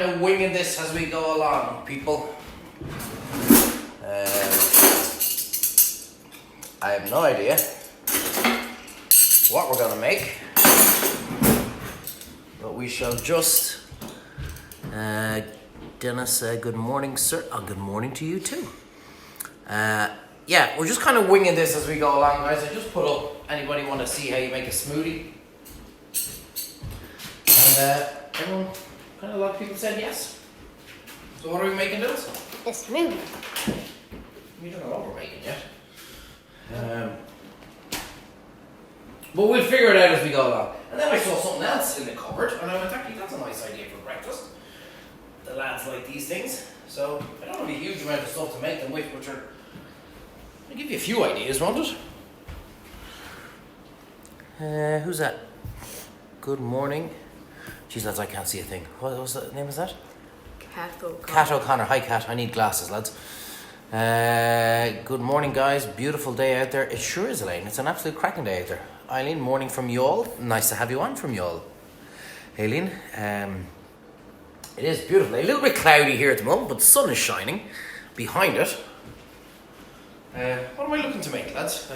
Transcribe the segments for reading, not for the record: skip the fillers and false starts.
kind of winging this as we go along, people. I have no idea what we're gonna make, but we shall just. Dennis, good morning, sir. Good morning to you too. Yeah, we're just kind of winging this as we go along, guys. I just put up. Anybody want to see how you make a smoothie? And everyone, kind of a lot of people said yes. So what are we making, Dennis? A smoothie. We don't know what we're making yet. But we'll figure it out as we go along. And then I saw something else in the cupboard, and I went, actually, that's a nice idea for breakfast. The lads like these things, so I don't have a huge amount of stuff to make them with, which are. I'll give you a few ideas, won't it? Who's that? Good morning. Jeez, lads, I can't see a thing. What was the name of that? Cat O'Connor. Cat O'Connor. Hi, Cat. I need glasses, lads. Good morning, guys. Beautiful day out there. It sure is, Elaine. It's an absolute cracking day out there. Eileen, morning from Youghal. Nice to have you on from Youghal. Eileen, it is beautiful. A little bit cloudy here at the moment, but the sun is shining behind it. What am I looking to make, lads?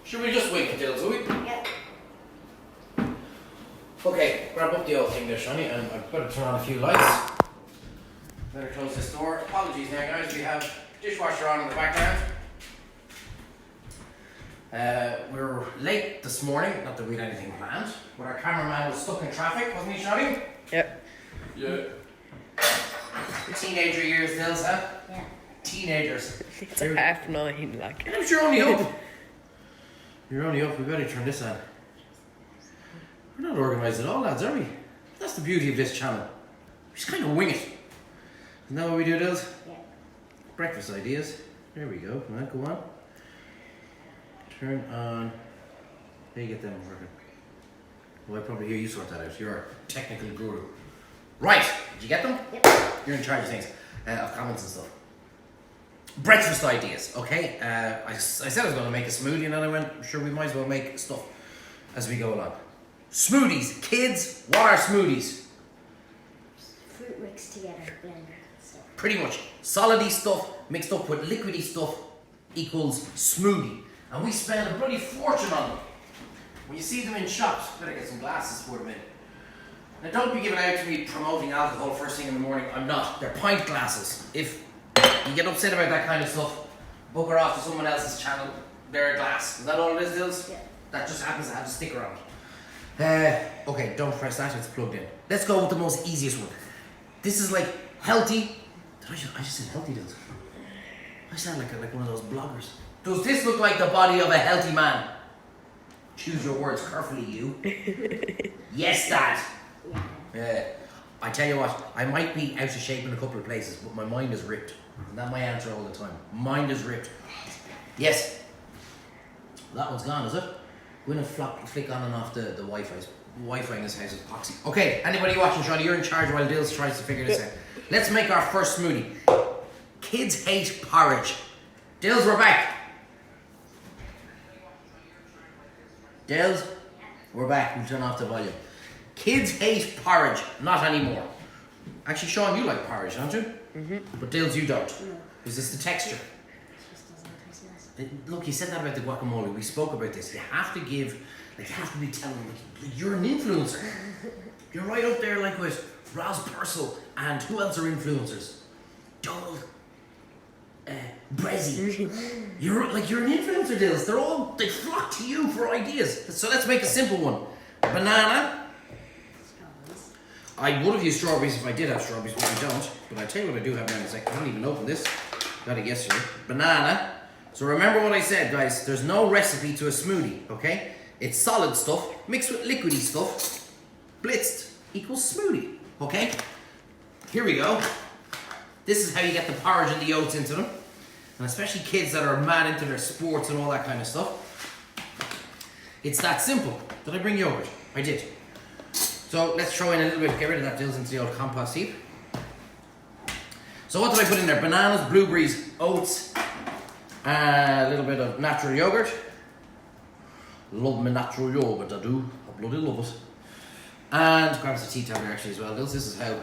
Should we just wing it, Dills, will we? Yep. Okay, grab up the old thing there, Shani, and I've got to turn on a few lights. Better close this door. Apologies now, guys. We have dishwasher on in the background. We were late this morning, not that we had anything planned, but our cameraman was stuck in traffic, wasn't he, Shani? Yep. Yeah. The teenager years, Dills, huh? Yeah. Teenagers. It's 9:30, like. Yeah, but you're only up. You're only up. We better turn this on. We're not organised at all, lads, are we? That's the beauty of this channel. We just kind of wing it. Isn't that what we do, Dills? Yeah. Breakfast ideas. There we go. Right, go on. Turn on. How you get them working? Well, I probably hear you sort that out. You're a technical guru. Right. Did you get them? Yep. You're in charge of things, of comments and stuff. Breakfast ideas, okay? I said I was going to make a smoothie, and then I went, sure, we might as well make stuff as we go along. Smoothies, kids. What are smoothies? Fruit mixed together, blender. So. Pretty much solidy stuff mixed up with liquidy stuff equals smoothie, and we spend a bloody fortune on them. When you see them in shops, better get some glasses for them in. Now, don't be giving out to me promoting alcohol first thing in the morning. I'm not. They're pint glasses. If you get upset about that kind of stuff, bugger off to someone else's channel. They're a glass. Is that all it is, Dills? Yeah. That just happens to have a sticker on it. Okay, don't press that. It's plugged in. Let's go with the most easiest one. This is like healthy. I just said healthy, Dills. I sound like one of those bloggers. Does this look like the body of a healthy man? Choose your words carefully, you. Yes, Dad. Yeah. I tell you what, I might be out of shape in a couple of places, but my mind is ripped. Isn't that my answer all the time? Mind is ripped. Yes. That one's gone, is it? Go in and flick on and off the Wi-Fi. Wi-Fi in this house is poxy. Okay, anybody watching, Shawnee, you're in charge while Dills tries to figure this out. Let's make our first smoothie. Kids hate porridge. Dills, we're back. Dills, we're back. We'll turn off the volume. Kids hate porridge. Not anymore. Actually, Sean, you like porridge, don't you? Mm-hmm. But Dills, you don't. No. Is this the texture? It just doesn't taste nice. Look, you said that about the guacamole. We spoke about this. You have to give, like, you have to be telling them, like, you're an influencer. You're right up there, like, with Ross Purcell and who else are influencers? Donald Brezzy. You're an influencer, Dills. They flock to you for ideas. So let's make a simple one. Banana. I would have used strawberries if I did have strawberries, but I don't. But I tell you what I do have now in a second. I haven't even opened this. Got it yesterday. Banana. So remember what I said, guys. There's no recipe to a smoothie, okay? It's solid stuff mixed with liquidy stuff. Blitzed equals smoothie, okay? Here we go. This is how you get the porridge and the oats into them. And especially kids that are mad into their sports and all that kind of stuff. It's that simple. Did I bring yogurt? I did. So let's throw in a little bit, get rid of that Dills into the old compost heap. So what did I put in there? Bananas, blueberries, oats, a little bit of natural yogurt. Love my natural yogurt, I do. I bloody love it. And grabs the tea towel here actually as well. This is how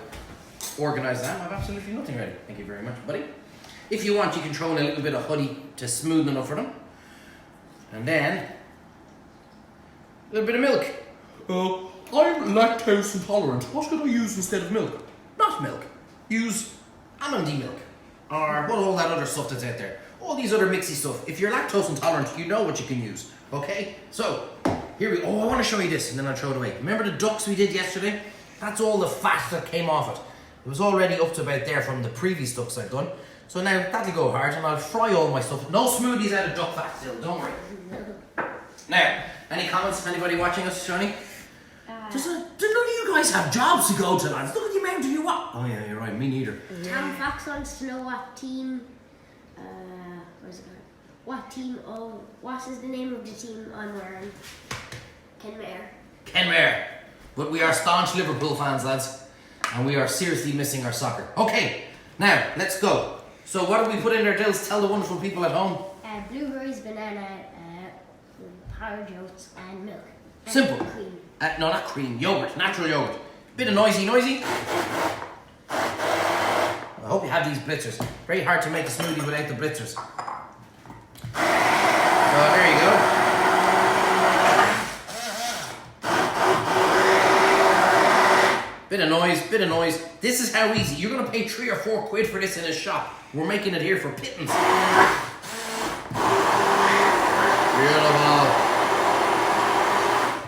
organised I am. I have absolutely nothing ready. Thank you very much, buddy. If you want, you can throw in a little bit of honey to smoothen up for them. And then a little bit of milk. I'm lactose intolerant. What could I use instead of milk? Not milk. Use almond milk. Or what all that other stuff that's out there. All these other mixy stuff. If you're lactose intolerant, you know what you can use. Okay? So, here we go. Oh, I want to show you this and then I'll throw it away. Remember the ducks we did yesterday? That's all the fat that came off it. It was already up to about there from the previous ducks I've done. So now that'll go hard and I'll fry all my stuff. No smoothies out of duck fat still, don't worry. Now, any comments? Anybody watching us, Johnny? Do none of you guys have jobs to go to, lads? Look at the amount of you what? Oh yeah, you're right, me neither. Tom Fox wants to know what team, what is the name of the team I'm wearing? Kenmare. But we are staunch Liverpool fans, lads. And we are seriously missing our soccer. Okay, now, let's go. So what have we put in there, Dills? Tell the wonderful people at home. Blueberries, banana, powdered oats, and milk. And Simple. Cream. No, not cream. Yogurt. Natural yogurt. Bit of noisy. I hope you have these blitzers. Very hard to make a smoothie without the blitzers. So there you go. Bit of noise. This is how easy. You're going to pay 3 or 4 quid for this in a shop. We're making it here for pittance. Beautiful.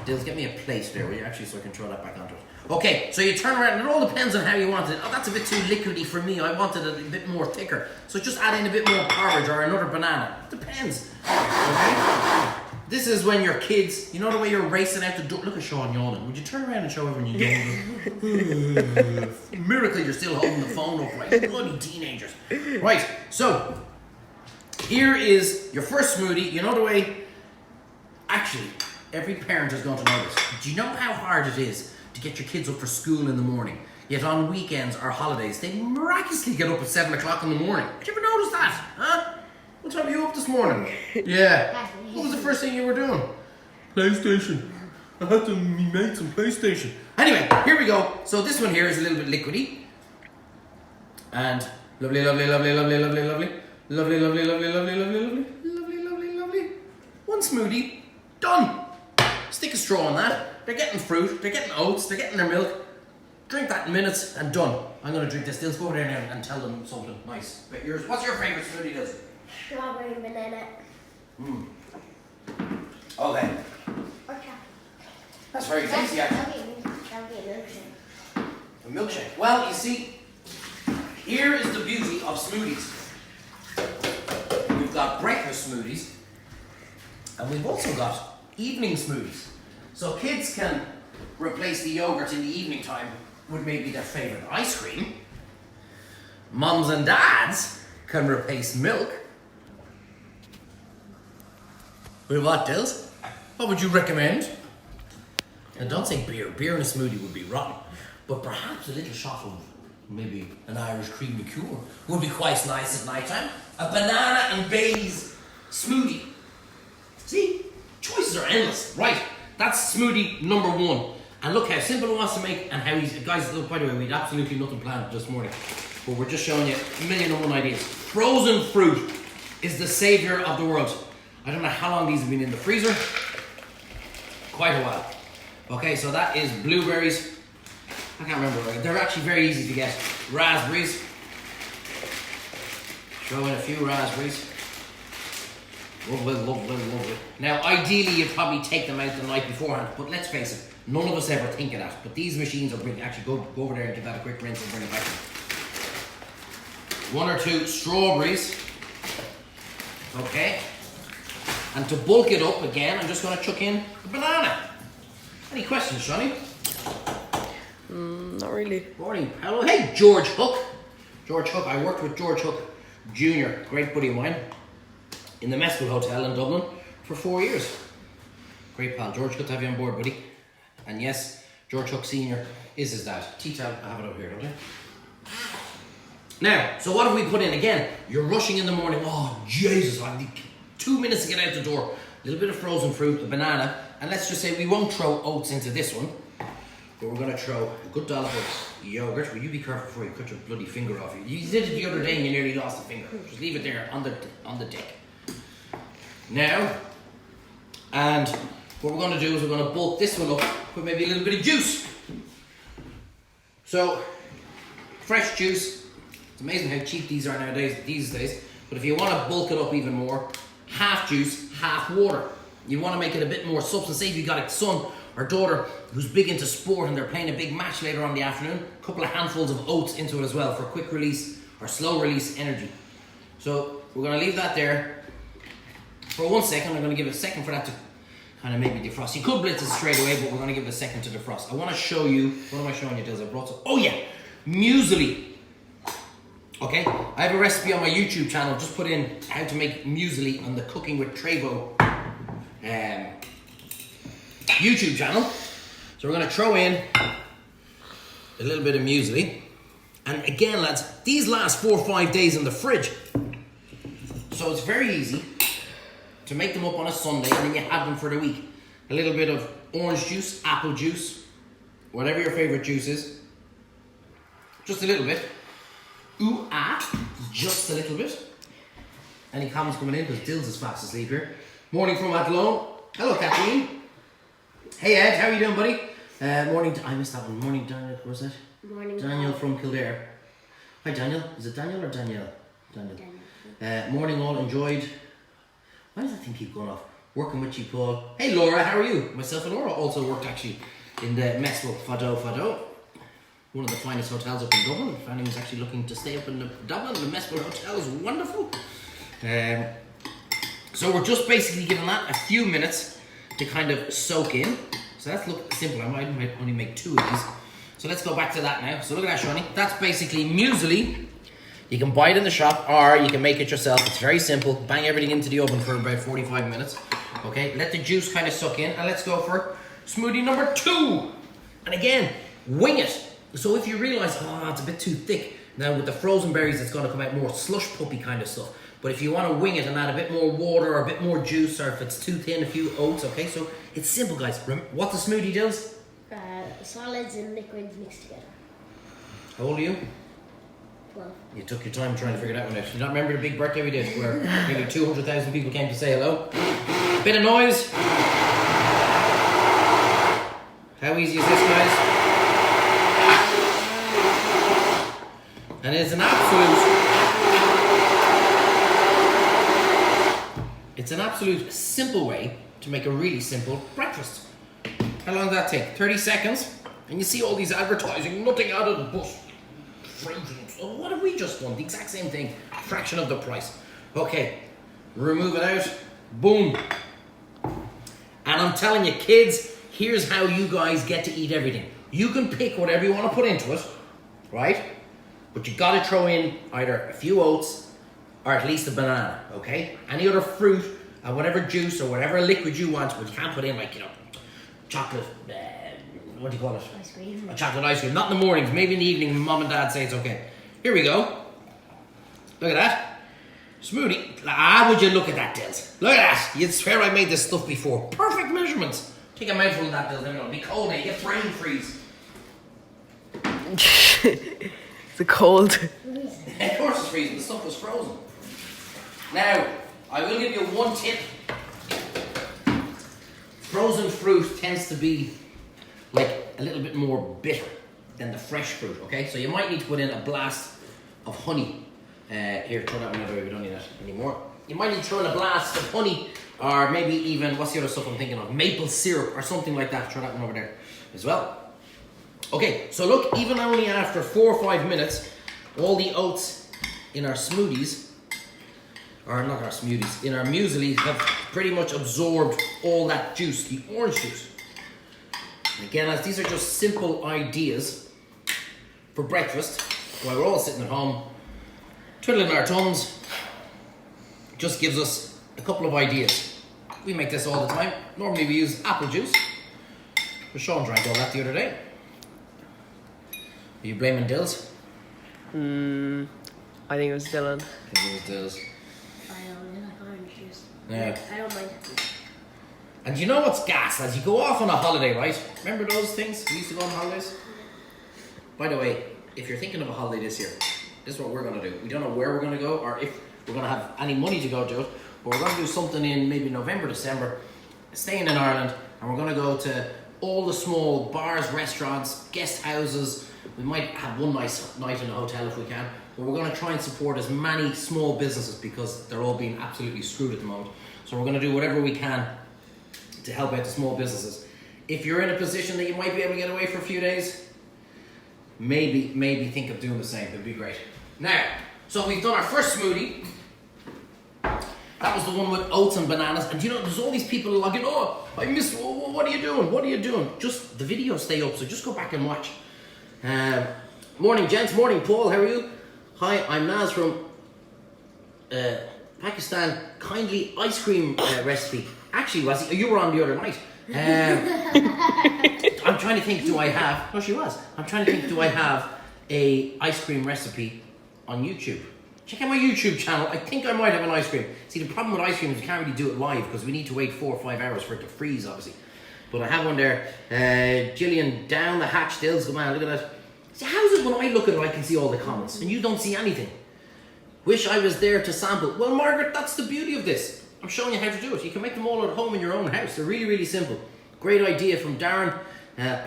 Dills, get me a plate there, will you? Actually, so I can throw that back onto it. Okay, so you turn around, and it all depends on how you want it. Oh, that's a bit too liquidy for me. I wanted it a bit more thicker. So just add in a bit more porridge or another banana. It depends. Okay? This is when your kids, you know the way you're racing out the door. Look at Sean yawning. Would you turn around and show everyone you're yawning? Miracle you're still holding the phone upright. Bloody teenagers. Right, so here is your first smoothie. You know the way, actually, every parent is going to know this. Do you know how hard it is to get your kids up for school in the morning? Yet on weekends or holidays, they miraculously get up at 7 o'clock in the morning. Did you ever notice that? Huh? What time were you up this morning? Yeah. What was the first thing you were doing? PlayStation. I had to me mate some PlayStation. Anyway, here we go. So this one here is a little bit liquidy. And lovely. One smoothie. Done. Stick a straw on that. They're getting fruit. They're getting oats. They're getting their milk. Drink that in minutes and done. I'm going to drink this. Let's go over there now and tell them something nice. But yours, what's your favourite smoothie, Liz? Strawberry and banana. Okay. Okay. That's very tasty, actually. That'll be a milkshake. A milkshake. Well, you see, here is the beauty of smoothies. We've got breakfast smoothies, and we've also got evening smoothies. So kids can replace the yogurt in the evening time with maybe their favourite ice cream. Mums and dads can replace milk with what, Dills? What would you recommend? And don't say beer. Beer in a smoothie would be rotten. But perhaps a little shot of maybe an Irish cream liqueur would be quite nice at night time. A banana and Baileys smoothie. See? Choices are endless. Right. That's smoothie number 1. And look how simple it was to make and how easy. Guys, look, by the way, we had absolutely nothing planned this morning. But we're just showing you 1,000,001 ideas. Frozen fruit is the savior of the world. I don't know how long these have been in the freezer. Quite a while. Okay, so that is blueberries. I can't remember. They're actually very easy to get. Raspberries. Throw in a few raspberries. Lovely. Now, ideally, you'd probably take them out the night beforehand. But let's face it, none of us ever think of that. But these machines are brilliant. Actually, go over there and give that a quick rinse and bring it back. 1 or 2 strawberries. Okay. And to bulk it up again, I'm just going to chuck in a banana. Any questions, Johnny? Not really. Morning, hello. Hey, George Hook. George Hook. I worked with George Hook Jr., great buddy of mine, in the Mescal Hotel in Dublin for 4 years. Great pal. George, good to have you on board, buddy. And yes, George Hook Sr. is his dad. Tea towel, I have it over here, don't I? Now, so what have we put in? Again, you're rushing in the morning. Oh, Jesus, I need 2 minutes to get out the door. A little bit of frozen fruit, a banana, and let's just say we won't throw oats into this one. but we're gonna throw a good dollop of yogurt. Will you be careful before you cut your bloody finger off? You did it the other day and you nearly lost a finger. Just leave it there on the deck. Now, and what we're gonna do is we're gonna bulk this one up with maybe a little bit of juice. So, fresh juice. It's amazing how cheap these are these days. But if you want to bulk it up even more, half juice, half water. You want to make it a bit more substance. Say if you got a son or daughter who's big into sport and they're playing a big match later on in the afternoon, a couple of handfuls of oats into it as well for quick release or slow release energy. So we're going to leave that there for 1 second. I'm going to give it a second for that to kind of maybe defrost. You could blitz it straight away, but we're going to give it a second to defrost. I want to show you, what am I showing you, Dills? I brought some, oh yeah, muesli. Okay, I have a recipe on my YouTube channel. Just put in how to make muesli on the Cooking with Treyvaud YouTube channel. So we're going to throw in a little bit of muesli. And again, lads, these last 4 or 5 days in the fridge. So it's very easy to make them up on a Sunday and then you have them for the week. A little bit of orange juice, apple juice, whatever your favorite juice is. Just a little bit. Ooh, just a little bit. Any comments coming in? Because Dill's is fast asleep here. Morning from Athlone. Hello, Kathleen. Hey, Ed, how are you doing, buddy? Morning, I missed that one. Morning, Daniel, what was that? Morning. Daniel from Kildare. Hi, Daniel. Is it Daniel or Danielle? Daniel. Morning, all. Enjoyed. Why does that thing keep going off? Working with you, Paul. Hey, Laura, how are you? Myself and Laura also worked actually in the Messwell Fado. One of the finest hotels up in Dublin. If anyone's actually looking to stay up in Dublin, the Messwell Hotel is wonderful. So we're just basically giving that a few minutes to kind of soak in. So that's look simple. I might only make 2 of these. So let's go back to that now. So look at that, Shawnee. That's basically muesli. You can buy it in the shop or you can make it yourself. It's very simple. Bang everything into the oven for about 45 minutes. Okay, let the juice kind of suck in and let's go for smoothie number 2. And again, wing it. So if you realize, oh, it's a bit too thick, now with the frozen berries, it's going to come out more slush puppy kind of stuff. But if you want to wing it and add a bit more water or a bit more juice, or if it's too thin, a few oats, okay? So it's simple, guys. What's a smoothie, Dills? Solids and liquids mixed together. How old are you? 12. You took your time trying to figure that one out. You not remember the big birthday we did where nearly 200,000 people came to say hello? Bit of noise. How easy is this, guys? And it's an absolute simple way to make a really simple breakfast. How long does that take? 30 seconds. And you see all these advertising, nothing out of the bus. Oh, what have we just done? The exact same thing, fraction of the price. Okay, remove it out. Boom. And I'm telling you, kids, here's how you guys get to eat everything. You can pick whatever you want to put into it, right? But you gotta throw in either a few oats or at least a banana, okay? Any other fruit or whatever juice or whatever liquid you want, but you can't put in like, you know, chocolate, what do you call it? Ice cream. A chocolate ice cream. Not in the mornings, maybe in the evening, mom and dad say it's okay. Here we go. Look at that. Smoothie. Would you look at that, Dills? Look at that. You'd swear I made this stuff before. Perfect measurements. Take a mouthful of that, Dills. It'll be cold now. You get brain freeze. The cold. Of course it's freezing, the stuff was frozen. Now, I will give you one tip. Frozen fruit tends to be like a little bit more bitter than the fresh fruit, okay? So you might need to put in a blast of honey. Here, throw that one over, we don't need that anymore. You might need to throw in a blast of honey, or maybe even, what's the other stuff I'm thinking of? Maple syrup or something like that. Throw that one over there as well. Okay, so look, even only after 4 or 5 minutes, all the oats in our smoothies, or not our smoothies, in our muesli have pretty much absorbed all that juice, the orange juice. And again, as these are just simple ideas for breakfast, while we're all sitting at home, twiddling our thumbs, just gives us a couple of ideas. We make this all the time. Normally we use apple juice, but Sean drank all that the other day. Are you blaming Dills? I think it was Dylan. I think it was Dills. I only like orange juice. Yeah. I don't mind apple. And you know what's gas? As you go off on a holiday, right? Remember those things? We used to go on holidays? By the way, if you're thinking of a holiday this year, this is what we're going to do. We don't know where we're going to go or if we're going to have any money to go to it, but we're going to do something in maybe November, December, staying in Ireland, and we're going to go to all the small bars, restaurants, guest houses. We might have one nice night in a hotel if we can, but we're going to try and support as many small businesses because they're all being absolutely screwed at the moment. So we're going to do whatever we can to help out the small businesses. If you're in a position that you might be able to get away for a few days, maybe think of doing the same. It'd be great. Now, so we've done our first smoothie. That was the one with oats and bananas. And you know, there's all these people logging, oh, I missed, what are you doing? What are you doing? Just, the videos stay up, so just go back and watch. Morning, gents. Morning, Paul. How are you? Hi, I'm Naz from Pakistan. Kindly ice cream recipe. Actually, was you were on the other night. I'm trying to think, do I have... No, she was. I'm trying to think, do I have a ice cream recipe on YouTube? Check out my YouTube channel. I think I might have an ice cream. See, the problem with ice cream is you can't really do it live because we need to wait 4 or 5 hours for it to freeze, obviously. But I have one there. Gillian, down the hatch stills. Come on, look at that. See, how's it when I look at it, I can see all the comments and you don't see anything? Wish I was there to sample. Well, Margaret, that's the beauty of this. I'm showing you how to do it. You can make them all at home in your own house. They're really, really simple. Great idea from Darren.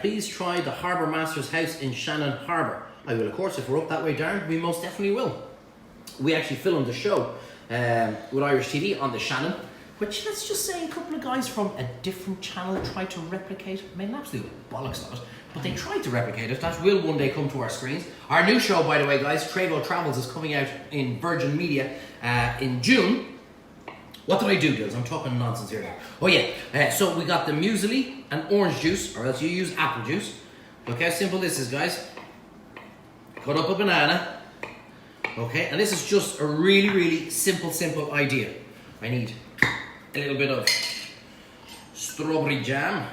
Please try the Harbour Master's house in Shannon Harbour. I will, of course, if we're up that way, Darren, we most definitely will. We actually filmed a show with Irish TV on the Shannon, which, let's just say, a couple of guys from a different channel tried to replicate. Made an absolute bollocks of it, but they tried to replicate it. That will one day come to our screens. Our new show, by the way, guys, Treyvaud Travels, is coming out in Virgin Media in June. What did I do, Gills? I'm talking nonsense here now. Oh yeah, so we got the muesli and orange juice, or else you use apple juice. Look how simple this is, guys. Cut up a banana. Okay, and this is just a really, really simple idea. I need a little bit of strawberry jam.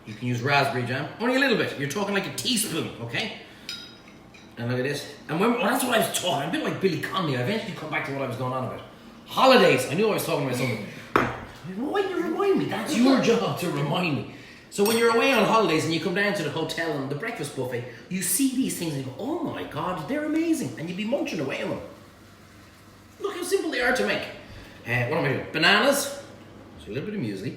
You can use raspberry jam. Only a little bit. You're talking like a teaspoon, okay? And look at this. And that's what I was talking. I'm a bit like Billy Connolly. I eventually come back to what I was going on about. Holidays. I knew I was talking about something. Why did you remind me? That's your job to remind me. So when you're away on holidays and you come down to the hotel and the breakfast buffet, you see these things and you go, oh my God, they're amazing. And you'd be munching away on them. Look how simple they are to make. What am I doing? Bananas. So a little bit of muesli,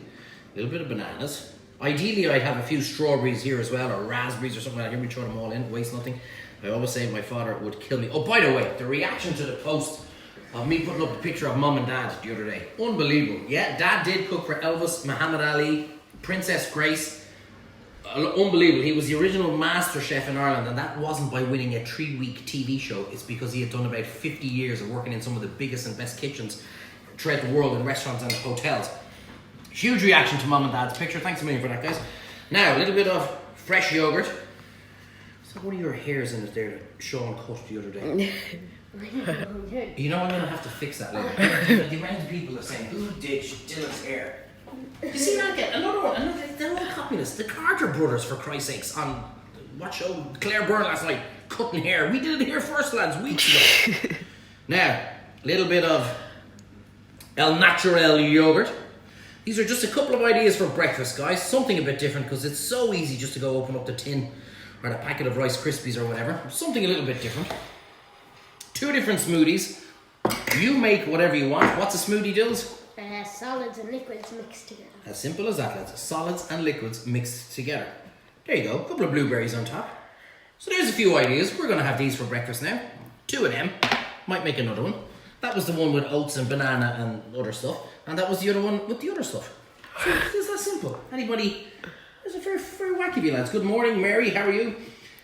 a little bit of bananas. Ideally, I'd have a few strawberries here as well, or raspberries or something like that. Let me throw them all in, waste nothing. I always say my father would kill me. Oh, by the way, the reaction to the post of me putting up a picture of Mum and Dad the other day. Unbelievable. Yeah, Dad did cook for Elvis, Muhammad Ali, Princess Grace. Unbelievable. He was the original master chef in Ireland, and that wasn't by winning a 3-week TV show. It's because he had done about 50 years of working in some of the biggest and best kitchens throughout the world in restaurants and hotels. Huge reaction to Mum and Dad's picture. Thanks a million for that, guys. Now, a little bit of fresh yogurt. So one of your hairs in it there that Sean cut the other day. You know, I'm going to have to fix that later. The amount of people are saying, who did Dylan's hair? You see that again? Another one. They're all copying us. The Carter brothers, for Christ's sakes, on what show? Claire Byrne last night, cutting hair. We did it here first, lads, weeks ago. Now, a little bit of El Natural yogurt. These are just a couple of ideas for breakfast, guys. Something a bit different because it's so easy just to go open up the tin or the packet of Rice Krispies or whatever. Something a little bit different. 2 different smoothies. You make whatever you want. What's a smoothie, Dills? Solids and liquids mixed together. As simple as that, lads. Solids and liquids mixed together. There you go. A couple of blueberries on top. So there's a few ideas. We're going to have these for breakfast now. 2 of them. Might make another one. That was the one with oats and banana and other stuff. And that was the other one with the other stuff. So it's that simple. Anybody? It's a very, very wacky of you, lads. Good morning, Mary. How are you?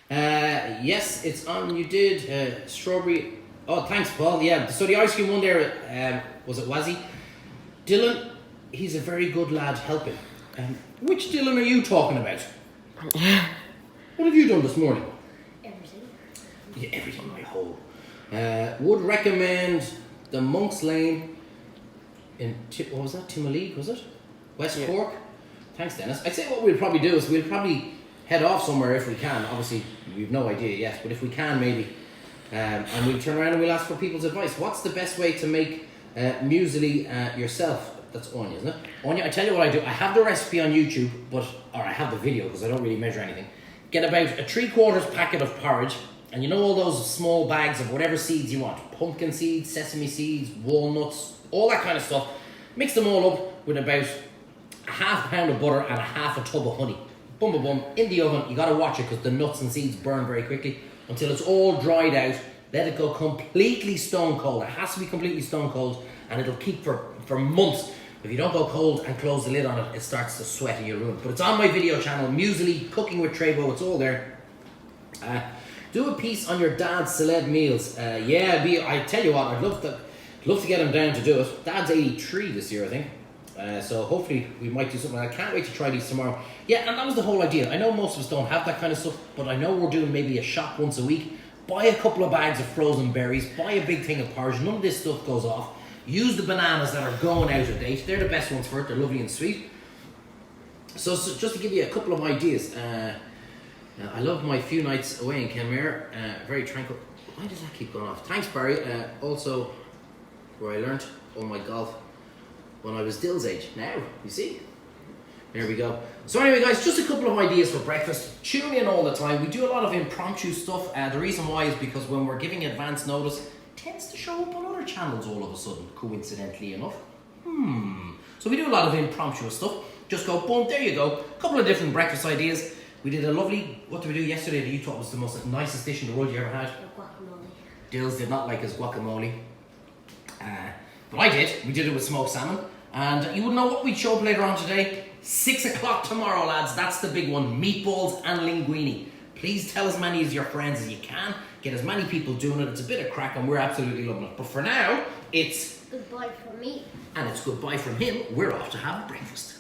Yes, it's on. You did strawberry. Oh, thanks, Paul. Yeah. So the ice cream one there, was it Wazzy? Dylan, he's a very good lad helping. Which Dylan are you talking about? What have you done this morning? Everything. Yeah, everything, my whole. Would recommend the Monks Lane in, what was that, Timoleague, was it? West Cork? Thanks, Dennis. I'd say what we'll probably do is we'll probably head off somewhere if we can. Obviously, we've no idea yet, but if we can, maybe. And we'll turn around and we'll ask for people's advice. What's the best way to make muesli yourself? That's Anya, isn't it? Anya, I tell you what I do. I have the recipe on YouTube, or I have the video because I don't really measure anything. Get about a 3/4 packet of porridge, and you know all those small bags of whatever seeds you want. Pumpkin seeds, sesame seeds, walnuts, all that kind of stuff. Mix them all up with about a ½ pound of butter and a half a tub of honey. Boom, boom, boom, in the oven. You gotta watch it because the nuts and seeds burn very quickly until it's all dried out. Let it go completely stone cold. It has to be completely stone cold, and it'll keep for months. If you don't go cold and close the lid on it, it starts to sweat and you'll ruin it. But it's on my video channel, Muesli, Cooking with Treyvaud, it's all there. Do a piece on your dad's celeb meals. I tell you what, I'd love to get him down to do it. Dad's 83 this year, I think. So hopefully we might do something. I can't wait to try these tomorrow. Yeah, and that was the whole idea. I know most of us don't have that kind of stuff, but I know we're doing maybe a shop once a week. Buy a couple of bags of frozen berries. Buy a big thing of porridge. None of this stuff goes off. Use the bananas that are going out of date. They're the best ones for it. They're lovely and sweet. So just to give you a couple of ideas. I love my few nights away in Kenmare. Very tranquil. Why does that keep going off? Thanks, Barry. Also, where I learnt all my golf when I was Dill's age. Now, you see? There we go. So anyway, guys, just a couple of ideas for breakfast. Tune in all the time. We do a lot of impromptu stuff. The reason why is because when we're giving advance notice, it tends to show up on other channels all of a sudden, coincidentally enough. So we do a lot of impromptu stuff. Just go, boom, there you go. A couple of different breakfast ideas. We did a lovely, what did we do yesterday that you thought was the most nicest dish in the world you ever had? Guacamole. Dills did not like his guacamole. But I did. We did it with smoked salmon. And you wouldn't know what we'd show up later on today. 6 o'clock tomorrow, lads. That's the big one. Meatballs and linguine. Please tell as many of your friends as you can. Get as many people doing it. It's a bit of crack and we're absolutely loving it. But for now, it's Goodbye from me. and it's goodbye from him. We're off to have breakfast.